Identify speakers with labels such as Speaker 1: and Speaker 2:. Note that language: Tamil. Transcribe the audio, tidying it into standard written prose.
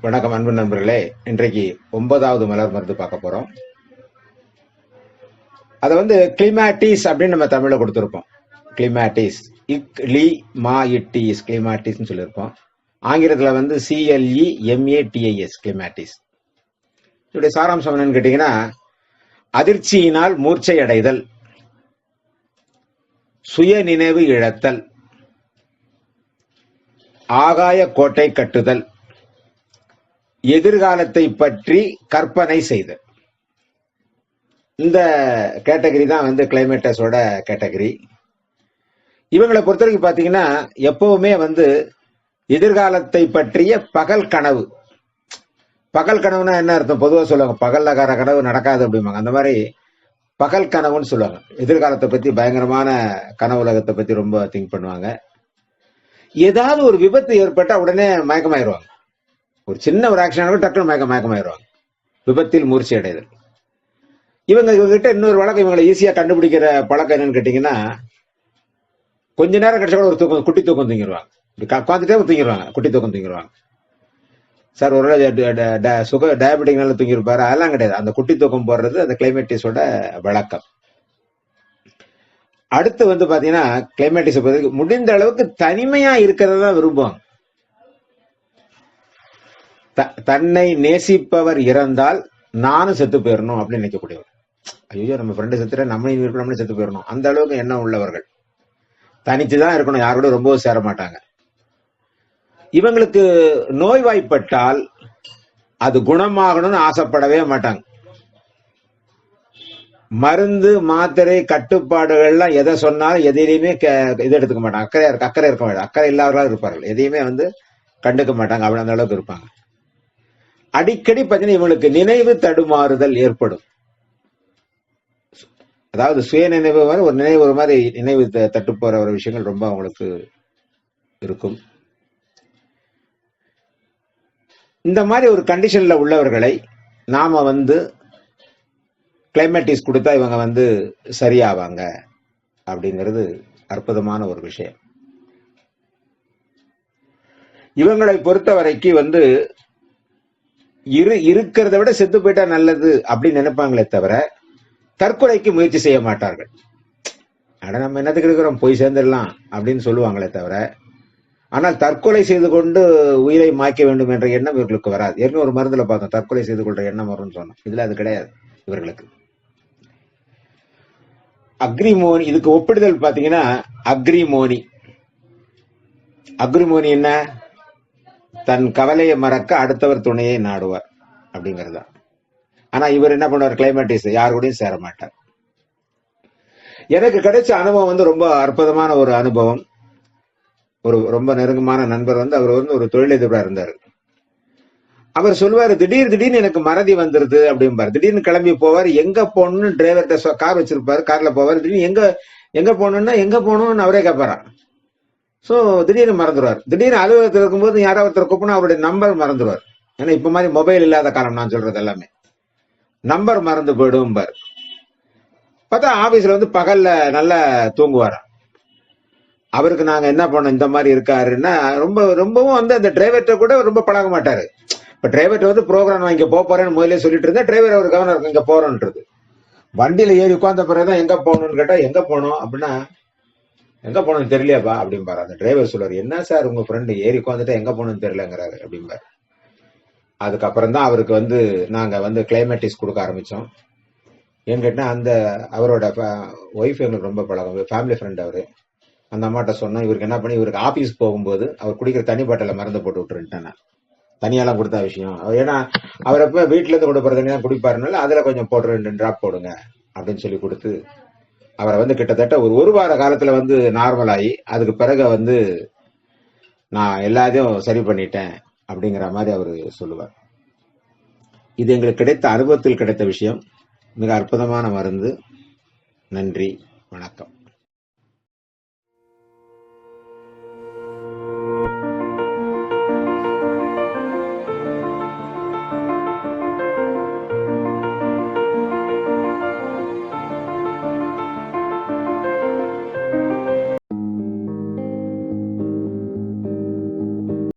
Speaker 1: வணக்கம் அன்பு நண்பர்களே. இன்றைக்கு 9வது மலர் மருந்து பார்க்க போறோம். அதை கிளிமாட்டிஸ் அப்படின்னு நம்ம தமிழ்ல கொடுத்திருப்போம். கிளிமாட்டிஸ் கிளிமாட்டிஸ் சொல்லியிருப்போம். ஆங்கிலத்தில் CLEMATIS கிளிமாட்டிஸ். இதோடைய சாராம்சம் என்னன்னு கேட்டீங்கன்னா, அதிர்ச்சியினால் மூர்ச்சை அடைதல், சுய நினைவு இழத்தல், ஆகாய கோட்டை கட்டுதல், எதிர்காலத்தை பற்றி கற்பனை செய்தல். இந்த கேட்டகரி தான் கிளைமேட்டஸோட கேட்டகரி. இவங்களை பொறுத்த வரைக்கும் பார்த்தீங்கன்னா, எப்பவுமே எதிர்காலத்தை பற்றிய பகல் கனவு. பகல் கனவுனா என்ன அர்த்தம்? பொதுவாக சொல்லுவாங்க, பகல்ல கனவு நடக்காது அப்படிம்பாங்க. அந்த மாதிரி பகல் கனவுன்னு சொல்லுவாங்க. எதிர்காலத்தை பத்தி பயங்கரமான கனவு உலகத்தை பத்தி ரொம்ப திங்க் பண்ணுவாங்க. ஏதாவது ஒரு விபத்து ஏற்பட்டா உடனே மயக்கமாயிருவாங்க. ஒரு சின்ன ஒரு ஆக்ஷன் டக்குனு மயக்கமாயிருவாங்க. விபத்தில் மூர்ச்சி அடைதல். இவங்ககிட்ட இன்னொரு வழக்கம், இவங்களை ஈஸியா கண்டுபிடிக்கிற பழக்கம் என்னன்னு கேட்டீங்கன்னா, கொஞ்ச நேரம் கிடைச்சா கூட ஒரு குட்டி தூக்கம் தூங்கிடுவாங்க. உட்காந்துட்டே தூங்கிடுவாங்க, குட்டி தூக்கம் தூங்கிடுவாங்க. சார் ஒரு டயபெட்டிக்னால தூங்கியிருப்பாரு, அதெல்லாம் கிடையாது. அந்த குட்டி தூக்கம் போடுறது அந்த கிளைமேட்டிஸோட வழக்கம். அடுத்து பாத்தீங்கன்னா, கிளைமேட்டிஸ் முடிந்த அளவுக்கு தனிமையா இருக்கிறதா விரும்புவாங்க. தன்னை நேசிப்பவர் இறந்தால் நானும் செத்து போயிடணும் அப்படின்னு நினைக்கக்கூடியவர். ஐயோ, நம்ம ஃப்ரெண்டு செத்துற நம்மளும் செத்து போயிடணும், அந்த அளவுக்கு எண்ணம் உள்ளவர்கள். தனிச்சுதான் இருக்கணும், யாரோட ரொம்ப சேர மாட்டாங்க. இவங்களுக்கு நோய்வாய்ப்பட்டால் அது குணமாகணும்னு ஆசைப்படவே மாட்டாங்க. மருந்து மாத்திரை கட்டுப்பாடுகள்லாம் எதை சொன்னாலும் எதையுமே இது எடுத்துக்க மாட்டாங்க. அக்கறை இருக்க மாட்டாங்க. அக்கறை இல்லாதவர்களாக இருப்பார்கள். எதையுமே கண்டுக்க மாட்டாங்க. அப்படி அந்த அளவுக்கு இருப்பாங்க. அடிக்கடி பார்த்தீங்கன்னா இவங்களுக்கு நினைவு தடுமாறுதல் ஏற்படும். அதாவது சுய நினைவு மாதிரி ஒரு நினைவு, ஒரு மாதிரி நினைவு தட்டு போற ஒரு விஷயங்கள் ரொம்ப அவங்களுக்கு இருக்கும். இந்த மாதிரி ஒரு கண்டிஷன்ல உள்ளவர்களை நாம கிளைமேட்டிஸ் கொடுத்தா இவங்க சரியாவாங்க அப்படிங்கிறது அற்புதமான ஒரு விஷயம். இவங்களை பொறுத்த வரைக்கும் இருக்கிறத விட செத்து போயிட்டா நல்லது அப்படின்னு நினைப்பாங்களே தவிர தற்கொலைக்கு முயற்சி செய்ய மாட்டார்கள். அட நம்ம என்னத்துக்கு இருக்கிறோம், போய் சேர்ந்துடலாம் அப்படின்னு சொல்லுவாங்களே தவிர, ஆனால் தற்கொலை செய்து கொண்டு உயிரை மாய்க்க வேண்டும் என்ற எண்ணம் இவர்களுக்கு வராது. ஏற்கனவே ஒரு மருந்துல பார்த்தோம், தற்கொலை செய்து கொள்ற எண்ணம் வரும்னு சொன்னோம். இதுல அது கிடையாது இவர்களுக்கு. அக்ரிமோனி, இதுக்கு ஒப்பிடுதல் பாத்தீங்கன்னா அக்ரிமோனி. அக்ரிமோனி என்ன? தன் கவலையை மறக்க அடுத்தவர் துணையை நாடுவார் அப்படிங்கிறதா. ஆனா இவர் என்ன பண்ணுவார்? கிளைமேட்டிஸ் யாரு கூடயும் சேர மாட்டார். எனக்கு கிடைச்ச அனுபவம் ரொம்ப அற்புதமான ஒரு அனுபவம். ஒரு ரொம்ப நெருக்கமான நண்பர் அவர் ஒரு தொழிலதிபரா இருந்தாரு. அவர் சொல்லுவாரு, திடீர்னு எனக்கு மறதி வந்துருது அப்படிம்பாரு. திடீர்னு கிளம்பி போவார், எங்க போகணும்னு டிரைவர்கிட்ட கார் வச்சிருப்பாரு, கார்ல போவார். திடீர்னு எங்க போகணும்னு அவரே கேட்பாராம். சோ திடீர்னு மறந்துடுவார். திடீர்னு அலுவலகத்தில் இருக்கும்போது யாராவது ஒருத்தர் கூப்பினா அவருடைய நம்பர் மறந்துடுவார். ஏன்னா இப்ப மாதிரி மொபைல் இல்லாத காலம் நான் சொல்றது எல்லாமே. நம்பர் மறந்து போயிடும் பாரு. பார்த்தா ஆபீஸ்ல பகல்ல நல்லா தூங்குவாராம். அவருக்கு நாங்க என்ன பண்ணோம், இந்த மாதிரி இருக்காருன்னா ரொம்பவும் அந்த டிரைவர்கிட்ட கூட ரொம்ப பழக மாட்டாரு. இப்ப டிரைவர்கிட்ட ப்ரோக்ராம் இங்க போறேன்னு முதல்ல சொல்லிட்டு இருந்தா, டிரைவர் அவர் கவர்னர் இங்க போறோன்றது. வண்டியில ஏறி உட்கார்ந்த பிறகுதான் எங்க போகணும்னு கேட்டா, எங்க போனோம் அப்படின்னா, எங்க போகணும்னு தெரியலையாப்பா அப்படிம்பாரு. அந்த டிரைவர் சொல்றாரு, என்ன சார் உங்க ஃப்ரெண்டு ஏறி உட்காந்துட்டு எங்க போகணும்னு தெரியலங்கிறாரு அப்படிம்பாரு. அதுக்கப்புறம் தான் அவருக்கு நாங்க கிளைமேட்டிஸ் கொடுக்க ஆரம்பிச்சோம். ஏன்னு கேட்டா, அந்த அவரோட ஒய்ஃப் எங்களுக்கு ரொம்ப பழகம், ஃபேமிலி ஃப்ரெண்ட் அவரு. அந்த அம்மாட்ட சொன்னோம், இவருக்கு என்ன பண்ணி, இவருக்கு ஆபீஸ் போகும்போது அவர் குடிக்கிற தண்ணி பாட்டில மருந்து போட்டு விட்டுருட்டேன். தனியாலாம் கொடுத்தா விஷயம், ஏன்னா அவர் எப்ப வீட்டுல இருந்து கொண்டு போற தண்ணி தான் குடிப்பாருனால அதுல கொஞ்சம் போட்டு 2 டிராப் போடுங்க அப்படின்னு சொல்லி கொடுத்து அவரை கிட்டத்தட்ட ஒரு வார காலத்துல நார்மல் ஆகி, அதுக்கு பிறகு நான் எல்லாத்தையும் சரி பண்ணிட்டேன் அப்படிங்கிற மாதிரி அவரு சொல்லுவார். இது எங்களுக்கு கிடைத்த அனுபவத்தில் கிடைத்த விஷயம். மிக அற்புதமான மருந்து. நன்றி, வணக்கம்.